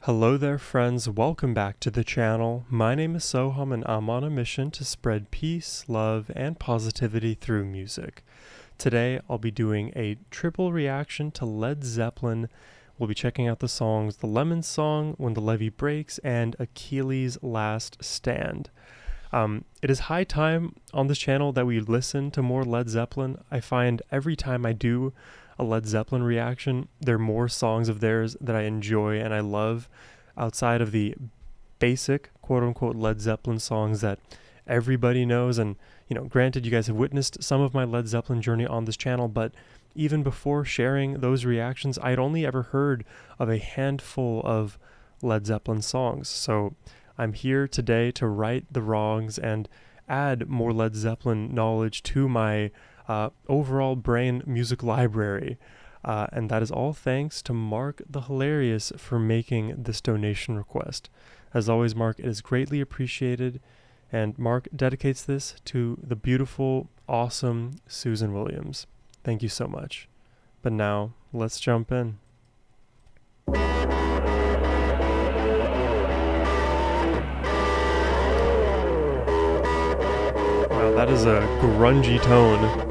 Hello there friends, welcome back to the channel. My name is Sohum and I'm on a mission to spread peace, love, and positivity through music. Today I'll be doing a triple reaction to Led Zeppelin. We'll be checking out the songs The Lemon Song, When the Levee Breaks, and Achilles' Last Stand. It is high time on this channel that we listen to more Led Zeppelin. I find every time I do a Led Zeppelin reaction, there are more songs of theirs that I enjoy and I love outside of the basic quote-unquote Led Zeppelin songs that everybody knows. And granted, you guys have witnessed some of my Led Zeppelin journey on this channel, but even before sharing those reactions, I'd only ever heard of a handful of Led Zeppelin songs. So I'm here today to right the wrongs and add more Led Zeppelin knowledge to my overall brain music library. And that is all thanks to Mark the Hilarious for making this donation request. As always, Mark, it is greatly appreciated. And Mark dedicates this to the beautiful, awesome Susan Williams. Thank you so much. But now, let's jump in. Wow, that is a grungy tone.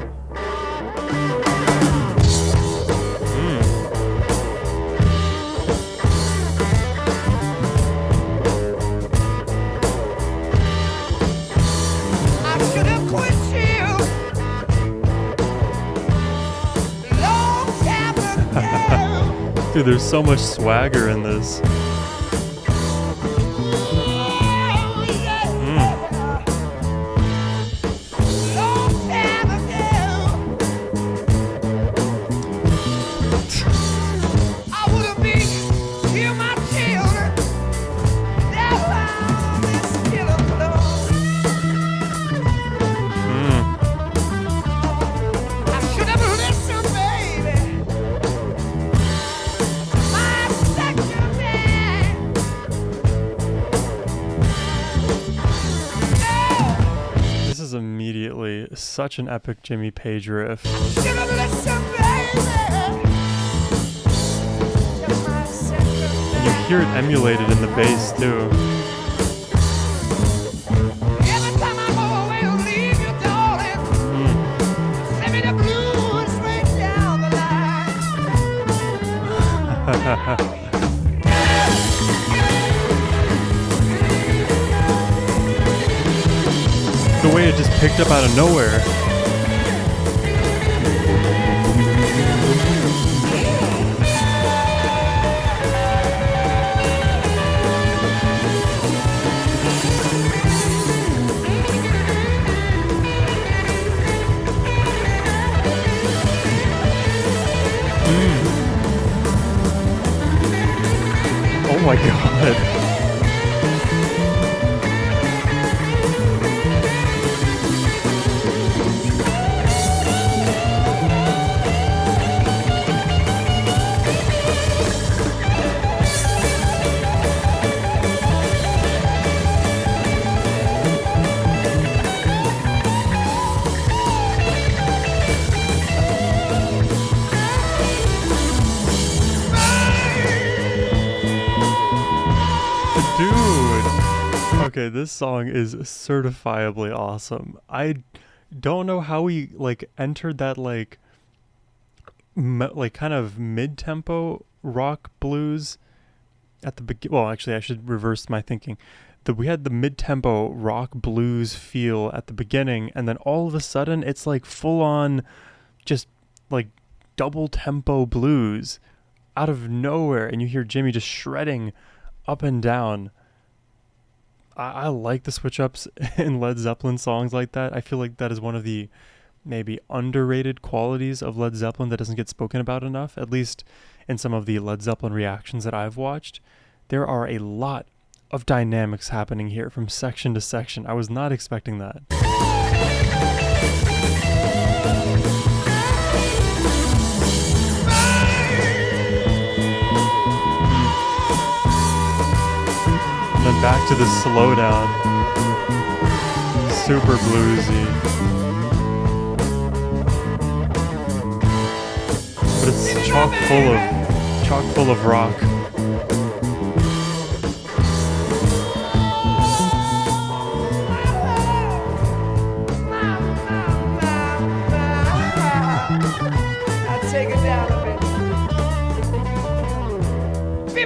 Dude, there's so much swagger in this. This is immediately such an epic Jimmy Page riff. You hear it emulated in the bass too. The way it just picked up out of nowhere. Oh my god. Dude, okay, this song is certifiably awesome. I don't know how we entered that kind of mid-tempo rock blues at the beginning. Well, actually, I should reverse my thinking. We had the mid-tempo rock blues feel at the beginning, and then all of a sudden it's like full-on, just double tempo blues out of nowhere, and you hear Jimmy just shredding up and down. I like the switch ups in Led Zeppelin songs like that. I feel like that is one of the maybe underrated qualities of Led Zeppelin that doesn't get spoken about enough, at least in some of the Led Zeppelin reactions that I've watched. There are a lot of dynamics happening here from section to section. I was not expecting that. And then back to the slowdown. Super bluesy. But it's chock full of rock.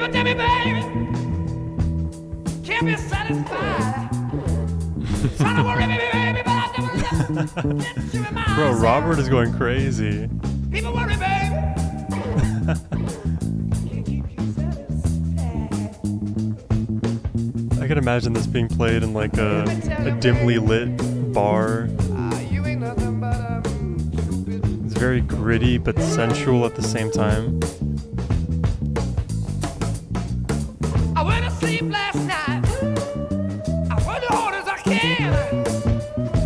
People tell me, baby, can't be satisfied. Trying to worry me, baby, but I never get you in my Bro, eyes. Robert is going crazy. People worry, baby. Can't keep you satisfied. I can imagine this being played in like a dimly lit bar. You ain't nothing but a stupid. It's very gritty but sensual at the same time. I went to sleep last night. I worked as hard as I can.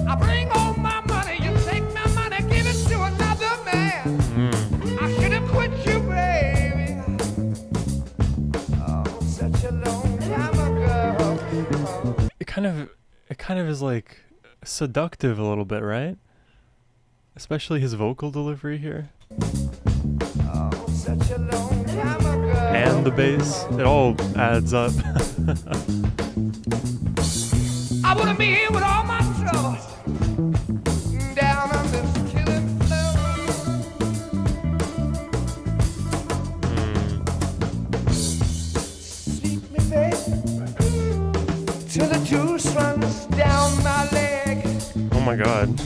I bring home my money. You take my money, give it to another man. I should have quit you, baby. Oh, such a long time ago. It kind of is like seductive a little bit, right? Especially his vocal delivery here. Oh, such a long time ago. And the bass. It all adds up. I wouldn't be here with all my troubles. Down on this killing floor. Sleep me, baby, till the juice runs down my leg. Oh my god.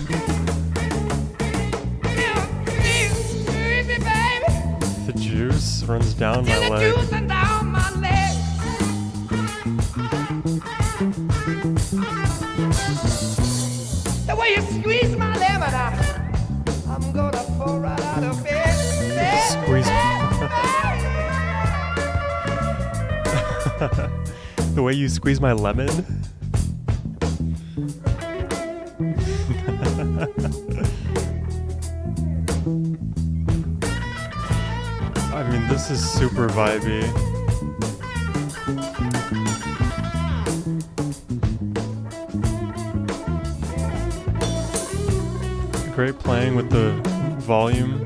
Sleep me, baby, The juice runs down till my the leg. juice runs down my leg. The way you squeeze my lemon, I'm gonna fall right out of bed. Squeeze. The way you squeeze my lemon. I mean, this is super vibey. Great playing with the volume.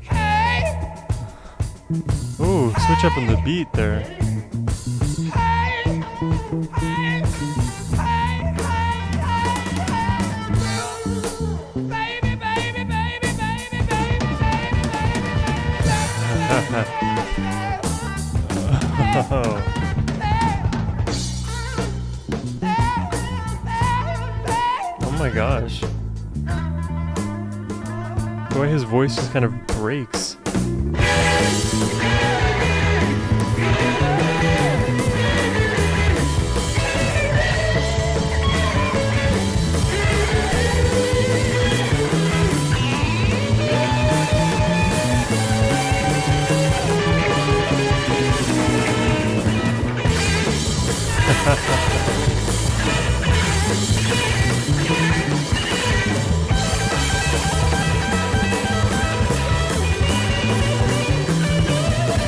Hey, Ooh, switch up in the beat there. hey, hey, hey, baby, baby, baby, baby, baby, Oh. Oh my gosh. The way his voice just kind of breaks.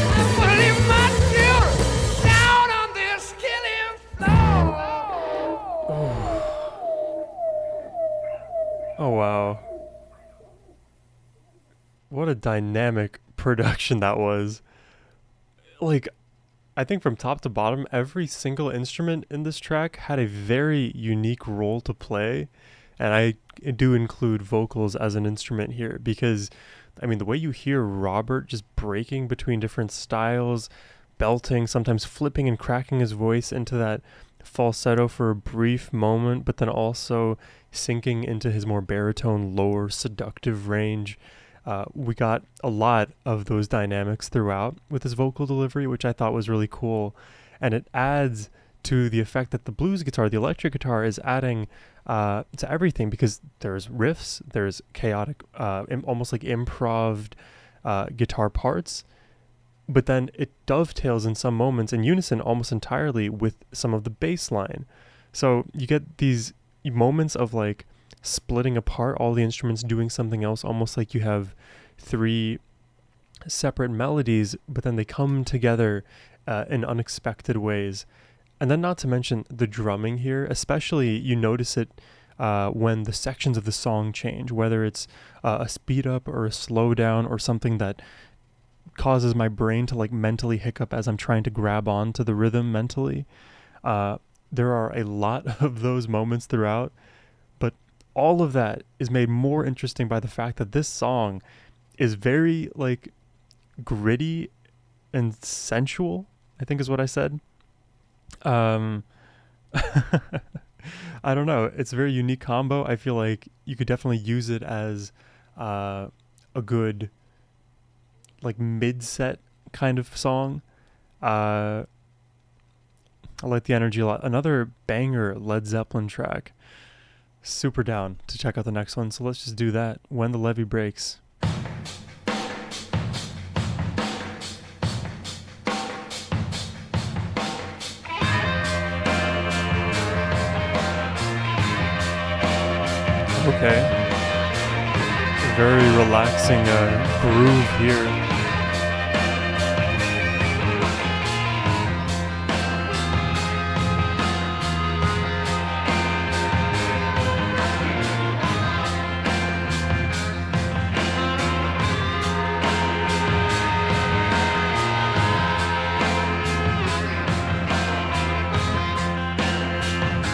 I'm gonna leave my children down on this killing floor. Oh wow. What a dynamic production that was. Like, I think from top to bottom, every single instrument in this track had a very unique role to play. And I do include vocals as an instrument here because, I mean, the way you hear Robert just breaking between different styles, belting, sometimes flipping and cracking his voice into that falsetto for a brief moment, but then also sinking into his more baritone, lower, seductive range. We got a lot of those dynamics throughout with his vocal delivery, which I thought was really cool. And it adds to the effect that the blues guitar, the electric guitar, is adding to everything because there's riffs, there's chaotic, almost like improv guitar parts, but then it dovetails in some moments in unison almost entirely with some of the bass line. So you get these moments of like splitting apart all the instruments doing something else, almost like you have three separate melodies, but then they come together in unexpected ways. And then not to mention the drumming here, especially you notice it when the sections of the song change, whether it's a speed up or a slow down or something that causes my brain to like mentally hiccup as I'm trying to grab on to the rhythm mentally. There are a lot of those moments throughout, but all of that is made more interesting by the fact that this song is very like gritty and sensual, I think is what I said. Um I don't know. It's a very unique combo. I feel like you could definitely use it as a good like mid-set kind of song. I like the energy a lot. Another banger Led Zeppelin track. Super down to check out the next one. So let's just do that. When the Levee Breaks. Okay. Very relaxing groove here.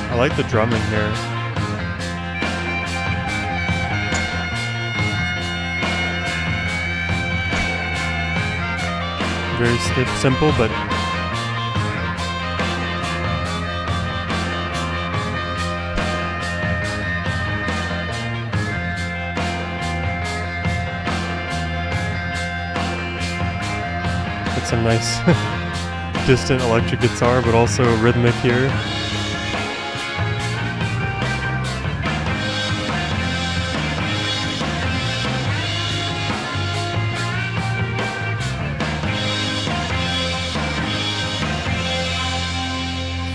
I like the drumming here. Very simple, but with some nice distant electric guitar, but also rhythmic here.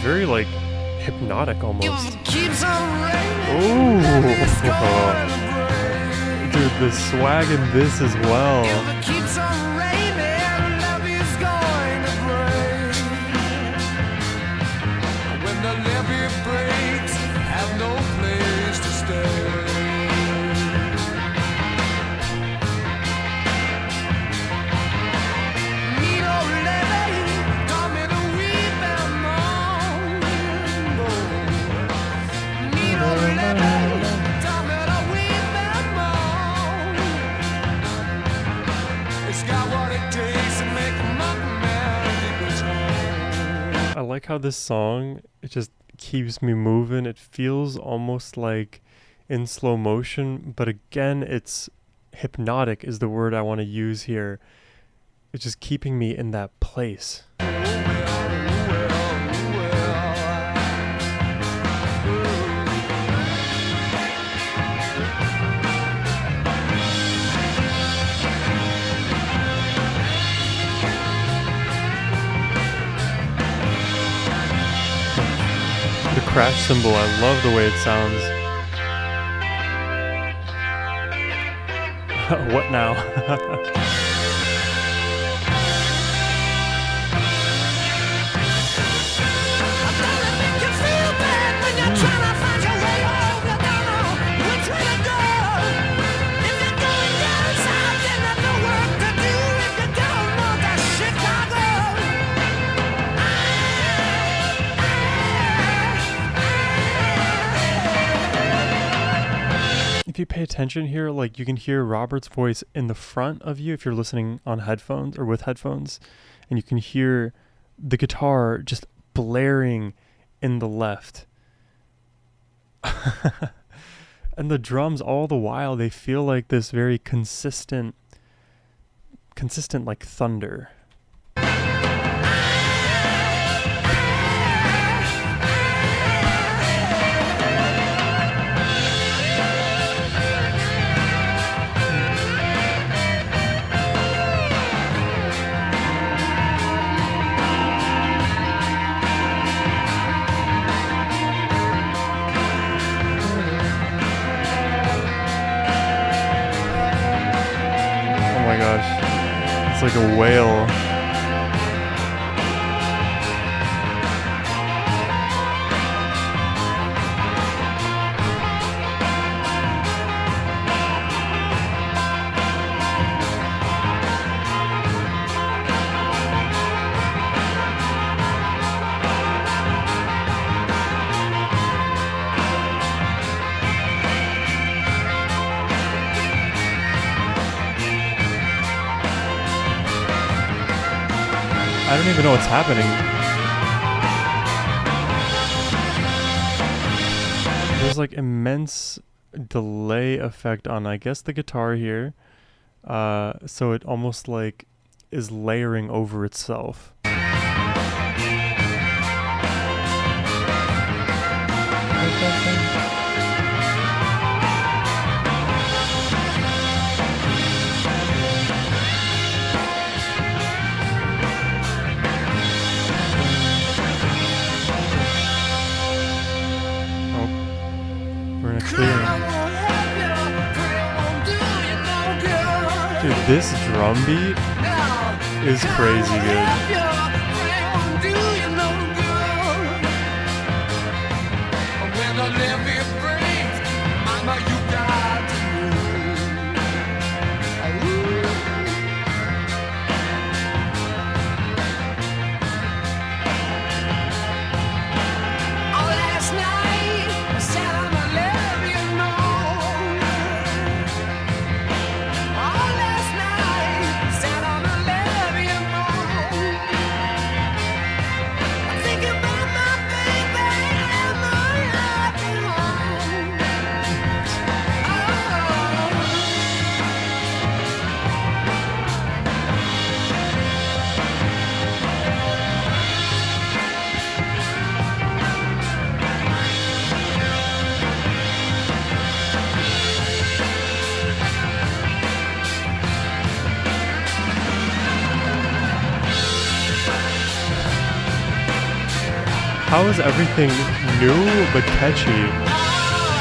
Very like hypnotic almost. Ooh, dude, the swag in this as well. When the levee breaks, have no place to stay. I like how this song, it just keeps me moving. It feels almost like in slow motion, but again, it's hypnotic is the word I want to use here. It's just keeping me in that place. The crash cymbal, I love the way it sounds. What now? If you pay attention here, like you can hear Robert's voice in the front of you if you're listening on headphones or with headphones, and you can hear the guitar just blaring in the left. And the drums all the while, they feel like this very consistent like thunder. It's like a whale. I don't even know what's happening. There's like immense delay effect on, I guess, the guitar here. So it almost like is layering over itself. We're in a clearing. Dude, this drum beat is crazy good. How is everything new but catchy?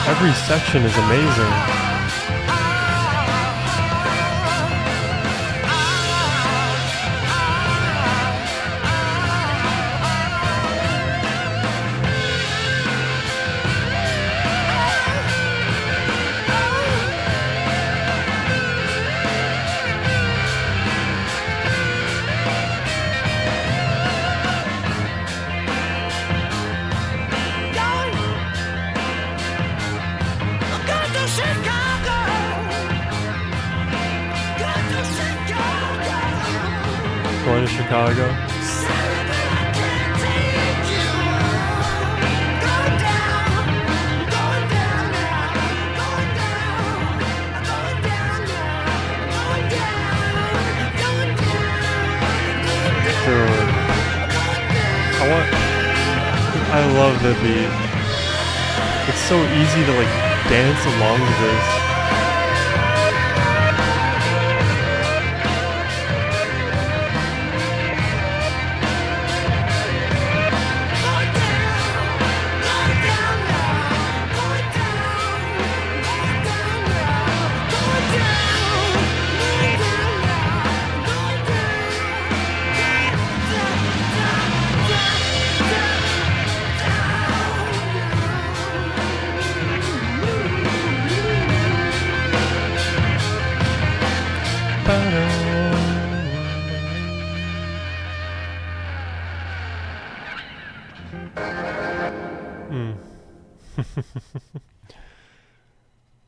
Every section is amazing. Going to Chicago. Dude, I love the beat. It's so easy to like dance along to this.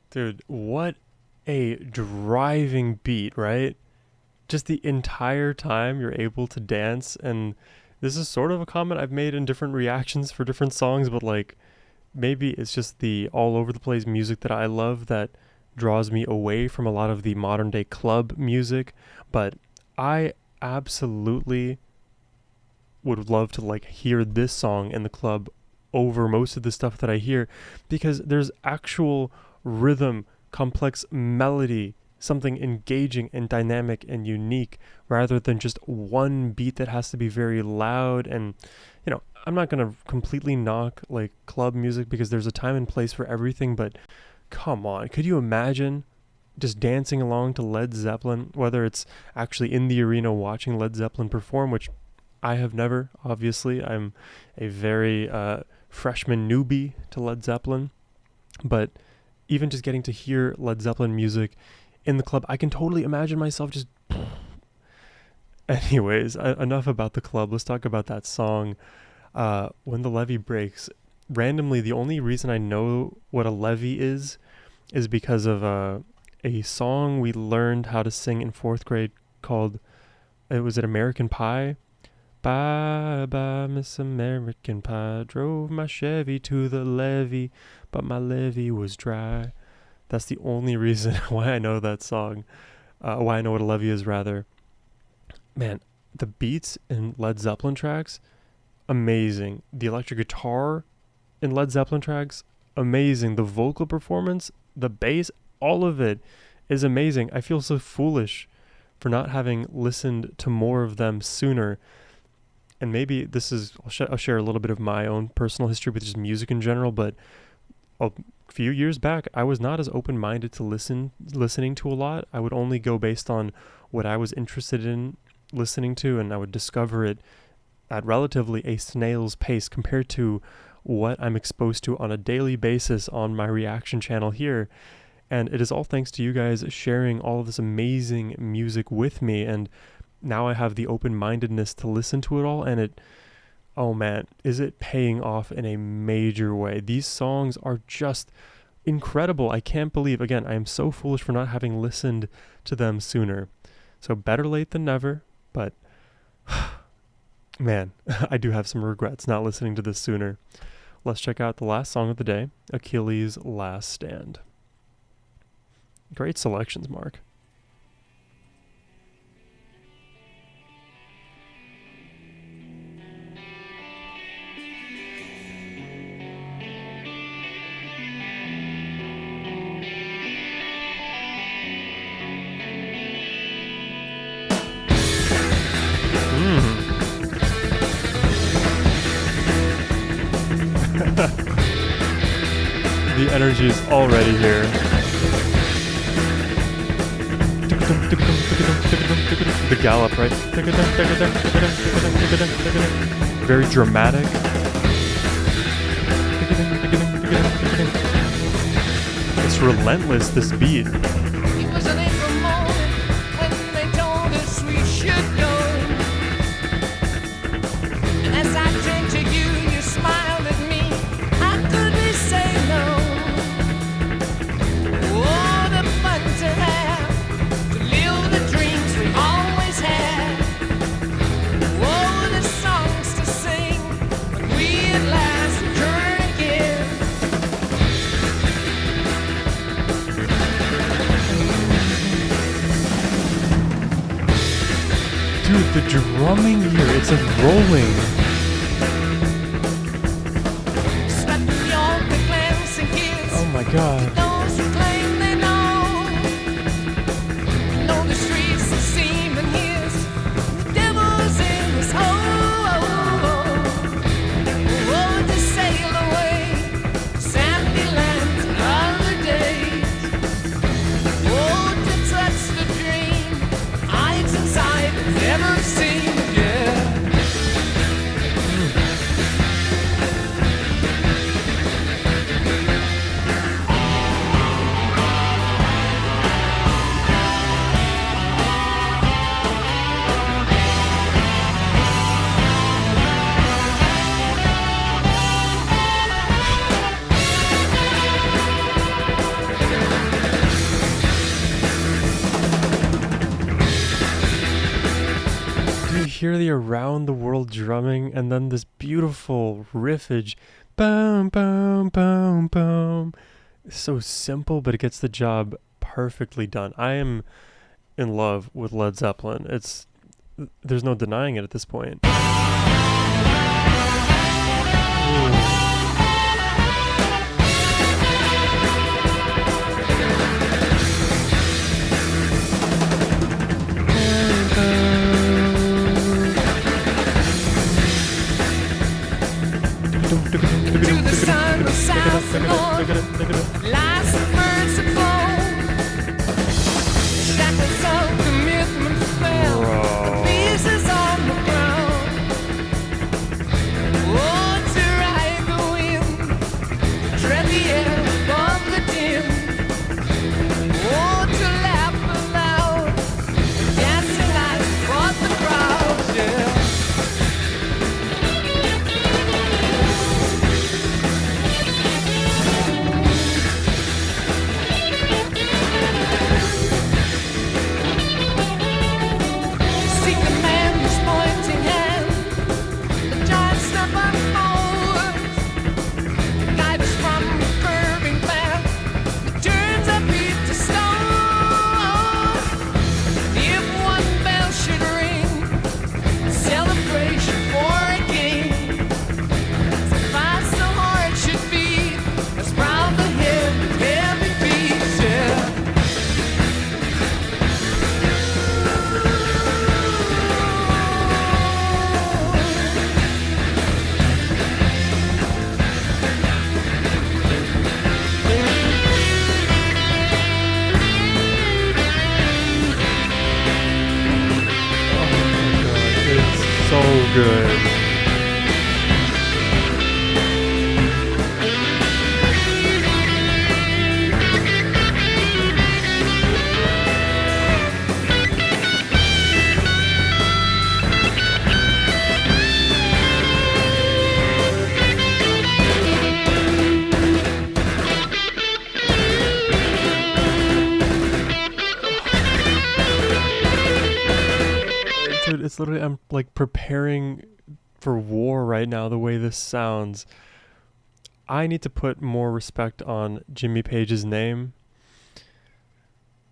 Dude, what a driving beat, right? Just the entire time you're able to dance, and this is sort of a comment I've made in different reactions for different songs, but like maybe it's just the all over the place music that I love that draws me away from a lot of the modern day club music, but I absolutely would love to like hear this song in the club over most of the stuff that I hear, because there's actual rhythm, complex melody, something engaging and dynamic and unique, rather than just one beat that has to be very loud. And you know, I'm not going to completely knock like club music because there's a time and place for everything, but come on, could you imagine just dancing along to Led Zeppelin, whether it's actually in the arena watching Led Zeppelin perform, which I have never, obviously. I'm a very freshman newbie to Led Zeppelin, but even just getting to hear Led Zeppelin music in the club, I can totally imagine myself just... Anyways, enough about the club. Let's talk about that song, When the Levee Breaks. Randomly, the only reason I know what a levee is because of a song we learned how to sing in 4th grade called, was it American Pie? Bye bye, Miss American Pie. Drove my Chevy to the levee, but my levee was dry. That's the only reason why I know that song. Why I know what a levee is, rather. Man, the beats in Led Zeppelin tracks, amazing. The electric guitar in Led Zeppelin tracks, amazing. The vocal performance, the bass, all of it is amazing. I feel so foolish for not having listened to more of them sooner. And maybe this is, I'll share a little bit of my own personal history with just music in general, but a few years back, I was not as open-minded to listening to a lot. I would only go based on what I was interested in listening to, and I would discover it at relatively a snail's pace compared to what I'm exposed to on a daily basis on my reaction channel here. And it is all thanks to you guys sharing all of this amazing music with me, and now I have the open-mindedness to listen to it all, and it, oh man, is it paying off in a major way. These songs are just incredible. I can't believe, again, I am so foolish for not having listened to them sooner. So better late than never, but man, I do have some regrets not listening to this sooner. Let's check out the last song of the day, Achilles' Last Stand. Great selections, Mark. The energy is already here. The gallop, right? Very dramatic. It's relentless, this beat. It was an April morning when they told us we should go. And as I turned to you, you smiled at me. How could we say no? What a fun to have, to live the dreams we always had. Oh, the songs to sing when we at last return again. Dude, the drumming here, it's like rolling. Swept me off the glance and kiss. Oh my god. Those who claim they know the streets that seem and his. The devil's in his hole. Oh, to sail away, sandy lands and other days. Oh, to touch the dream, eyes inside never seen again. Do you hear the around the world drumming and then this beautiful riffage? Boom, boom, boom, boom. It's so simple, but it gets the job perfectly done. I am in love with Led Zeppelin. There's no denying it at this point. To the sun of south and north, lies the birds that flow. Shackles of commitment fell, the pieces on the ground. Oh, to ride the wind, tread the air above the din. Oh, to laugh aloud, dance in life for the crowd, yeah. good. Dude, it's literally, I'm like preparing for war right now, the way this sounds. I need to put more respect on Jimmy Page's name.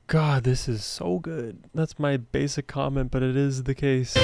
God, this is so good. That's my basic comment, but it is the case.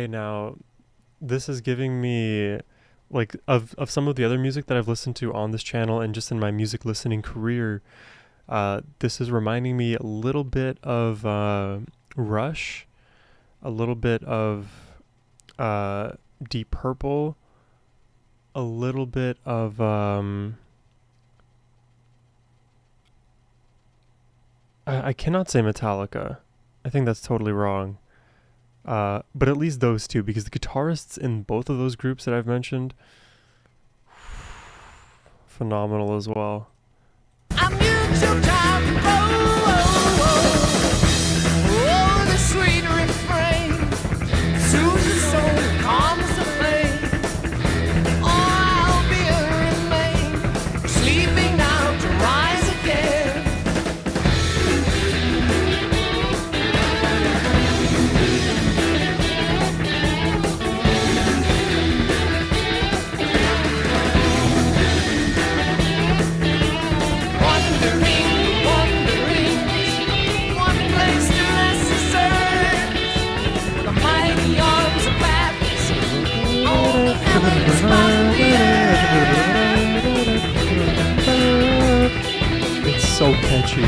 Now this is giving me like of some of the other music that I've listened to on this channel and just in my music listening career, this is reminding me a little bit of Rush, a little bit of Deep Purple, a little bit of I cannot say Metallica. I think that's totally wrong. But at least those two, because the guitarists in both of those groups that I've mentioned, phenomenal as well. I'm the sweet refrain, soothes the soul, calms the flame. I'll be remain, sleeping now to rise again. It's so catchy.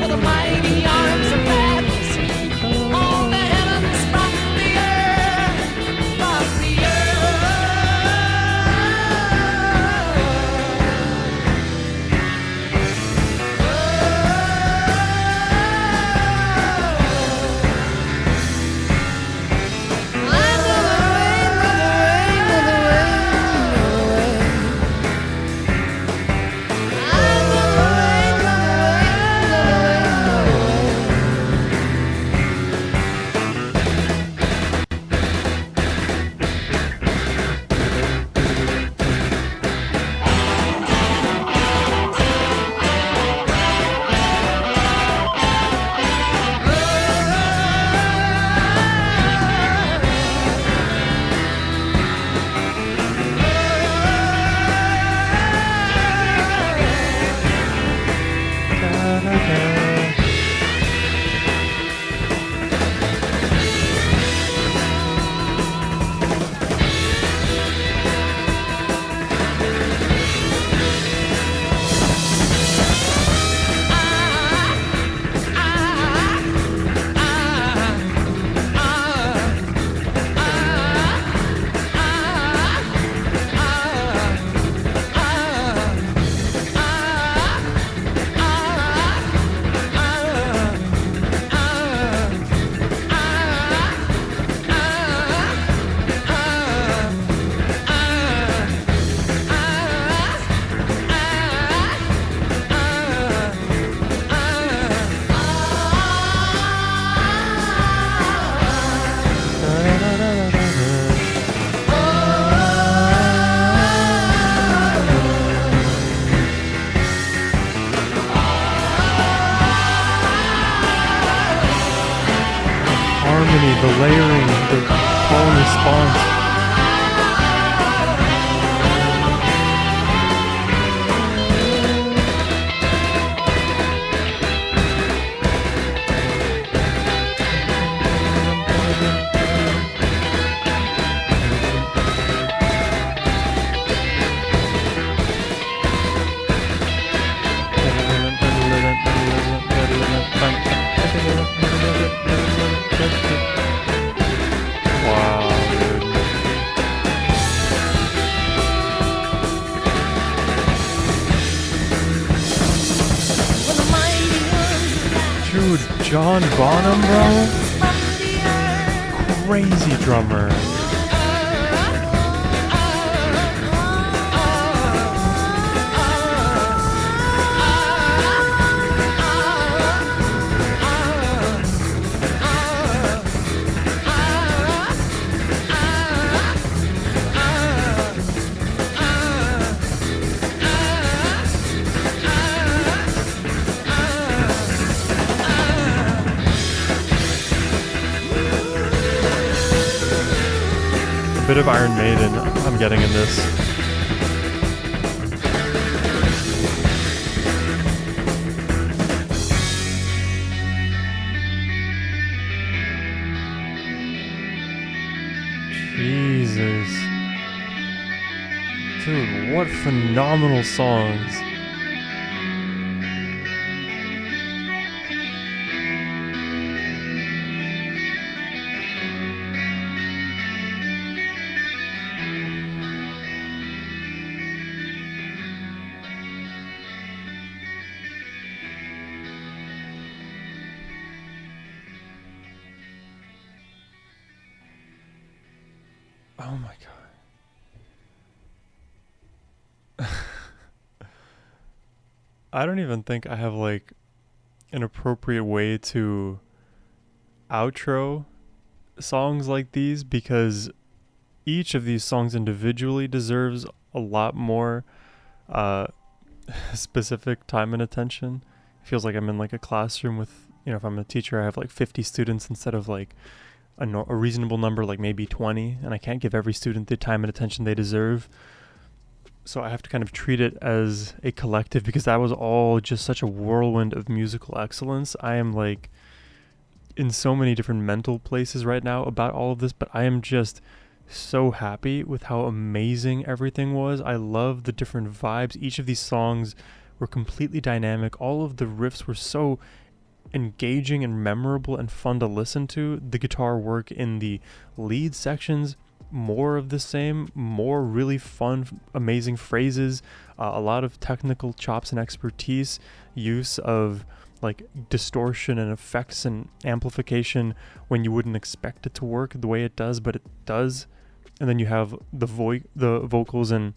The mighty arms of Paris, all the heavens from the earth, from the the call and response. Dude, John Bonham, bro. Crazy drummer. A bit of Iron Maiden I'm getting in this. Jesus. Dude, what phenomenal songs. Oh my god. I don't even think I have like an appropriate way to outro songs like these, because each of these songs individually deserves a lot more specific time and attention. It feels like I'm in like a classroom with, if I'm a teacher, I have like 50 students instead of like a reasonable number, like maybe 20, and I can't give every student the time and attention they deserve. So I have to kind of treat it as a collective, because that was all just such a whirlwind of musical excellence. I am like in so many different mental places right now about all of this, but I am just so happy with how amazing everything was. I love the different vibes. Each of these songs were completely dynamic. All of the riffs were so engaging and memorable and fun to listen to. The guitar work in the lead sections, more of the same, more really fun, amazing phrases, a lot of technical chops and expertise, use of like distortion and effects and amplification when you wouldn't expect it to work the way it does, but it does. And then you have the vocals and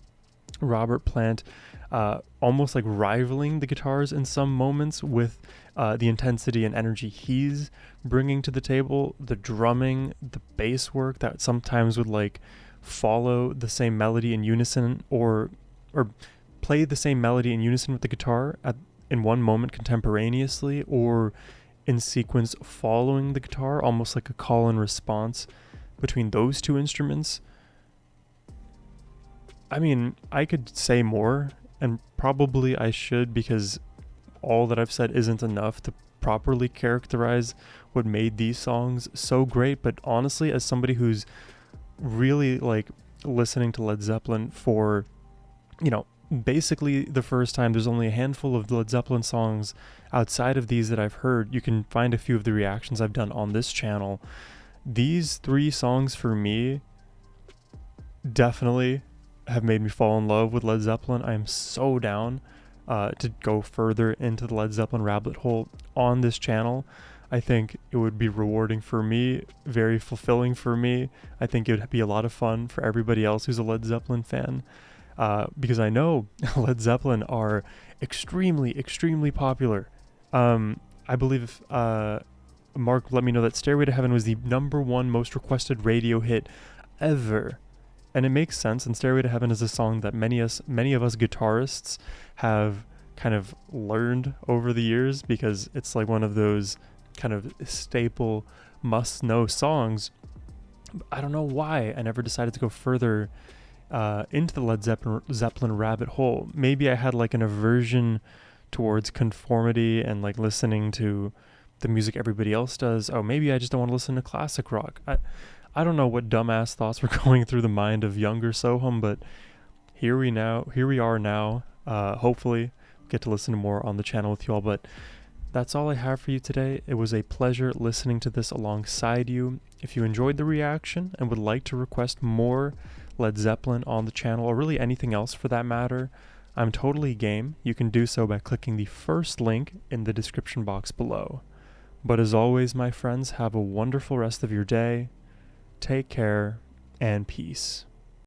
Robert Plant almost like rivaling the guitars in some moments with the intensity and energy he's bringing to the table. The drumming, the bass work that sometimes would like follow the same melody in unison or play the same melody in unison with the guitar in one moment contemporaneously, or in sequence following the guitar, almost like a call and response between those two instruments. I mean, I could say more, and probably I should, because all that I've said isn't enough to properly characterize what made these songs so great. But honestly, as somebody who's really like listening to Led Zeppelin for, basically the first time, there's only a handful of Led Zeppelin songs outside of these that I've heard. You can find a few of the reactions I've done on this channel. These 3 songs for me definitely have made me fall in love with Led Zeppelin. I am so down to go further into the Led Zeppelin rabbit hole on this channel. I think it would be rewarding for me, very fulfilling for me. I think it would be a lot of fun for everybody else who's a Led Zeppelin fan, because I know Led Zeppelin are extremely, extremely popular. I believe Mark let me know that Stairway to Heaven was the #1 most requested radio hit ever. And it makes sense, and Stairway to Heaven is a song that many of us guitarists have kind of learned over the years, because it's like one of those kind of staple must-know songs. I don't know why I never decided to go further into the Zeppelin rabbit hole. Maybe I had like an aversion towards conformity and like listening to the music everybody else does. Oh, maybe I just don't want to listen to classic rock. I don't know what dumbass thoughts were going through the mind of younger Sohum, but here we are now. Hopefully get to listen to more on the channel with you all, but that's all I have for you today. It was a pleasure listening to this alongside you. If you enjoyed the reaction and would like to request more Led Zeppelin on the channel, or really anything else for that matter, I'm totally game. You can do so by clicking the first link in the description box below. But as always, my friends, have a wonderful rest of your day. Take care and peace.